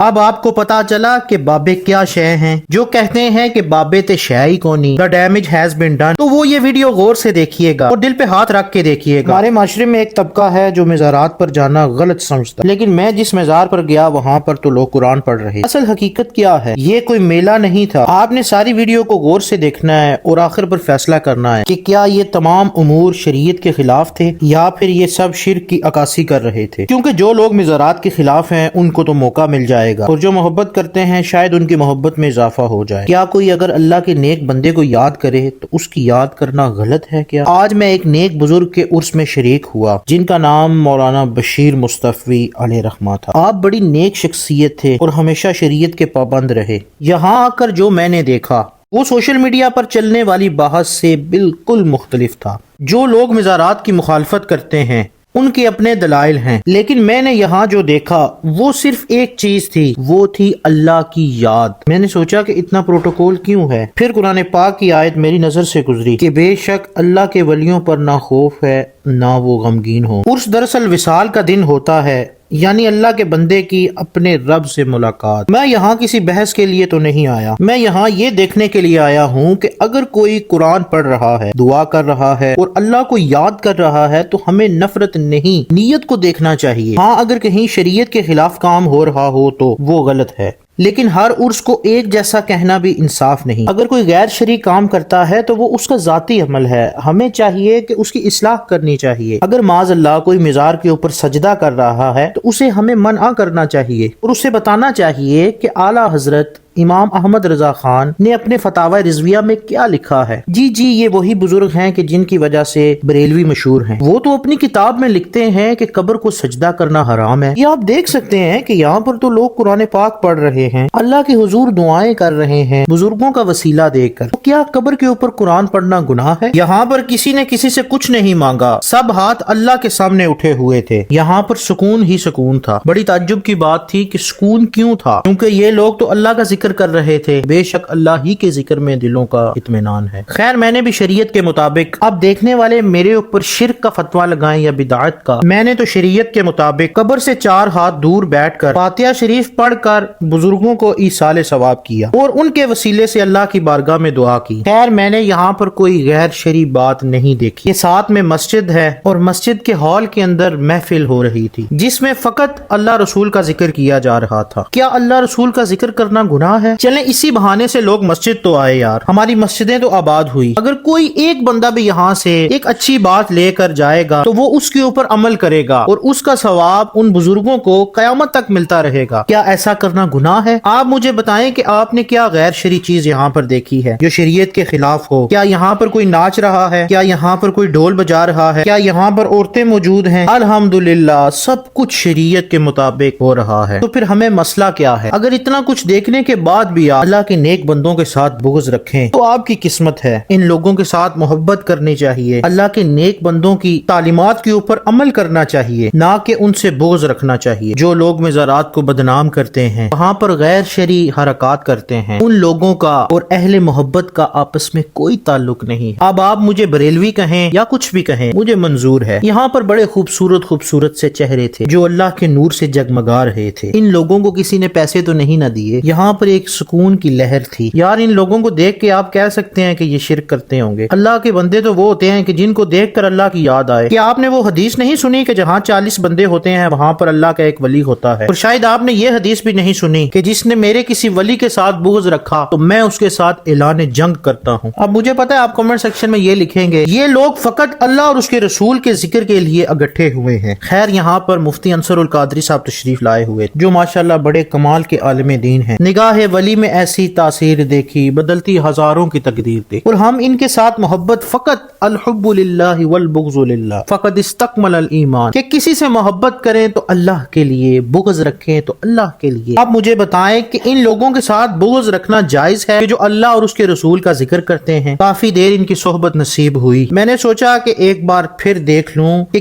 اب آپ کو پتا چلا کہ بابے کیا شے ہیں، جو کہتے ہیں کہ بابے تے شے ہی کونی، the damage has been done۔ تو وہ یہ ویڈیو غور سے دیکھیے گا اور دل پہ ہاتھ رکھ کے دیکھیے گا۔ ہمارے معاشرے میں ایک طبقہ ہے جو مزارات پر جانا غلط سمجھتا ہے، لیکن میں جس مزار پر گیا وہاں پر تو لوگ قرآن پڑھ رہے۔ اصل حقیقت کیا ہے؟ یہ کوئی میلہ نہیں تھا۔ آپ نے ساری ویڈیو کو غور سے دیکھنا ہے اور آخر پر فیصلہ کرنا ہے کہ کیا یہ تمام امور شریعت کے خلاف تھے یا پھر یہ سب شرک کی عکاسی کر رہے تھے، کیونکہ جو لوگ مزارات کے خلاف ہیں ان کو تو موقع مل جائے گا، اور جو محبت کرتے ہیں شاید ان کی محبت میں اضافہ ہو جائے۔ کیا کوئی اگر اللہ کے نیک بندے کو یاد کرے تو اس کی یاد کرنا غلط ہے کیا؟ آج میں ایک نیک بزرگ کے عرس میں شریک ہوا جن کا نام مولانا بشیر مصطفی علیہ رحمہ تھا۔ آپ بڑی نیک شخصیت تھے اور ہمیشہ شریعت کے پابند رہے۔ یہاں آ کر جو میں نے دیکھا وہ سوشل میڈیا پر چلنے والی بحث سے بالکل مختلف تھا۔ جو لوگ مزارات کی مخالفت کرتے ہیں ان کے اپنے دلائل ہیں، لیکن میں نے یہاں جو دیکھا وہ صرف ایک چیز تھی، وہ تھی اللہ کی یاد۔ میں نے سوچا کہ اتنا پروٹوکول کیوں ہے؟ پھر قرآن پاک کی آیت میری نظر سے گزری کہ بے شک اللہ کے ولیوں پر نہ خوف ہے نہ وہ غمگین ہو۔ عرس دراصل وصال کا دن ہوتا ہے، یعنی اللہ کے بندے کی اپنے رب سے ملاقات۔ میں یہاں کسی بحث کے لیے تو نہیں آیا، میں یہاں یہ دیکھنے کے لیے آیا ہوں کہ اگر کوئی قرآن پڑھ رہا ہے، دعا کر رہا ہے اور اللہ کو یاد کر رہا ہے تو ہمیں نفرت نہیں، نیت کو دیکھنا چاہیے۔ ہاں اگر کہیں شریعت کے خلاف کام ہو رہا ہو تو وہ غلط ہے، لیکن ہر عرس کو ایک جیسا کہنا بھی انصاف نہیں۔ اگر کوئی غیر شرعی کام کرتا ہے تو وہ اس کا ذاتی عمل ہے، ہمیں چاہیے کہ اس کی اصلاح کرنی چاہیے۔ اگر معاذ اللہ کوئی مزار کے اوپر سجدہ کر رہا ہے تو اسے ہمیں منع کرنا چاہیے اور اسے بتانا چاہیے کہ اعلیٰ حضرت امام احمد رضا خان نے اپنے فتاوی رضویہ میں کیا لکھا ہے۔ جی یہ وہی بزرگ ہیں کہ جن کی وجہ سے بریلوی مشہور ہیں۔ وہ تو اپنی کتاب میں لکھتے ہیں کہ قبر کو سجدہ کرنا حرام ہے۔ یہ آپ دیکھ سکتے ہیں کہ یہاں پر تو لوگ قرآن پاک پڑھ رہے ہیں، اللہ کے حضور دعائیں کر رہے ہیں بزرگوں کا وسیلہ دے کر۔ تو کیا قبر کے اوپر قرآن پڑھنا گناہ ہے؟ یہاں پر کسی نے کسی سے کچھ نہیں مانگا، سب ہاتھ اللہ کے سامنے اٹھے ہوئے تھے۔ یہاں پر سکون ہی سکون تھا۔ بڑی تعجب کی بات تھی کہ سکون کیوں تھا؟ کیونکہ یہ لوگ تو اللہ کا ذکر کر رہے تھے، بے شک اللہ ہی کے ذکر میں دلوں کا اطمینان ہے۔ خیر میں نے بھی شریعت کے مطابق، اب دیکھنے والے میرے اوپر شرک کا فتویٰ لگائیں یا بدعت کا، میں نے تو شریعت کے مطابق قبر سے 4 ہاتھ دور بیٹھ کر فاتحہ شریف پڑھ کر بزرگوں کو ایصال ثواب کیا اور ان کے وسیلے سے اللہ کی بارگاہ میں دعا کی۔ خیر میں نے یہاں پر کوئی غیر شرعی بات نہیں دیکھی۔ یہ ساتھ میں مسجد ہے اور مسجد کے ہال کے اندر محفل ہو رہی تھی جس میں فقط اللہ رسول کا ذکر کیا جا رہا تھا۔ کیا اللہ رسول کا ذکر کرنا گناہ ہے؟ چلیں اسی بہانے سے لوگ مسجد تو آئے یار، ہماری مسجدیں تو آباد ہوئی۔ اگر کوئی ایک بندہ بھی یہاں سے ایک اچھی بات لے کر جائے گا تو وہ اس کے اوپر عمل کرے گا اور اس کا ثواب ان بزرگوں کو قیامت تک ملتا رہے گا۔ کیا ایسا کرنا گناہ ہے؟ آپ مجھے بتائیں کہ آپ نے کیا غیر شرعی چیز یہاں پر دیکھی ہے جو شریعت کے خلاف ہو؟ کیا یہاں پر کوئی ناچ رہا ہے؟ کیا یہاں پر کوئی ڈھول بجا رہا ہے؟ کیا یہاں پر عورتیں موجود ہیں؟ الحمدللہ سب کچھ شریعت کے مطابق ہو رہا ہے۔ تو پھر ہمیں مسئلہ کیا ہے؟ اگر اتنا کچھ دیکھنے کے بعد بھی اللہ کے نیک بندوں کے ساتھ بغض رکھیں تو آپ کی قسمت ہے۔ ان لوگوں کے ساتھ محبت کرنی چاہیے، اللہ کے نیک بندوں کی تعلیمات کے اوپر عمل کرنا چاہیے، نہ کہ ان سے بغض رکھنا چاہیے۔ جو لوگ مزارات کو بدنام کرتے ہیں، وہاں پر غیر شرعی حرکات کرتے ہیں، ان لوگوں کا اور اہل محبت کا آپس میں کوئی تعلق نہیں ہے۔ اب آپ مجھے بریلوی کہیں یا کچھ بھی کہیں، مجھے منظور ہے۔ یہاں پر بڑے خوبصورت سے چہرے تھے جو اللہ کے نور سے جگمگا رہے تھے۔ ان لوگوں کو کسی نے پیسے تو نہیں نہ دیے، یہاں پر ایک سکون کی لہر تھی یار۔ ان لوگوں کو دیکھ کے آپ کہہ سکتے ہیں کہ یہ شرک کرتے ہوں گے۔ اللہ کے بندے تو وہ ہوتے ہیں کہ جن کو دیکھ کر اللہ کی یاد آئے۔ کیا آپ نے وہ حدیث نہیں سنی کہ جہاں 40 بندے ہوتے ہیں وہاں پر اللہ کا ایک ولی ہوتا ہے؟ اور شاید آپ نے یہ حدیث بھی نہیں سنی کہ جس نے میرے کسی ولی کے ساتھ بغض رکھا تو میں اس کے ساتھ اعلان جنگ کرتا ہوں۔ اب مجھے پتا ہے آپ کمنٹ سیکشن میں یہ لکھیں گے یہ لوگ فقط اللہ اور اس کے رسول کے ذکر کے لیے اگٹھے ہوئے ہیں۔ خیر یہاں پر مفتی انصر القادری صاحب تشریف لائے ہوئے جو ماشاءاللہ بڑے کمال کے عالم دین ہیں۔ نگاہ ولی میں ایسی تاثیر دیکھی، بدلتی ہزاروں کی تقدیر دیکھی، اور ہم ان کے ساتھ محبت فقط الحب للہ والبغض للہ فقد استکمل الایمان، کہ کسی سے محبت کریں تو اللہ کے لیے، بغض رکھیں تو اللہ کے لیے۔ آپ مجھے بتائیں کہ ان لوگوں کے ساتھ بغض رکھنا جائز ہے کہ جو اللہ اور اس کے رسول کا ذکر کرتے ہیں؟ کافی دیر ان کی صحبت نصیب ہوئی، میں نے سوچا کہ ایک بار پھر دیکھ لوں کہ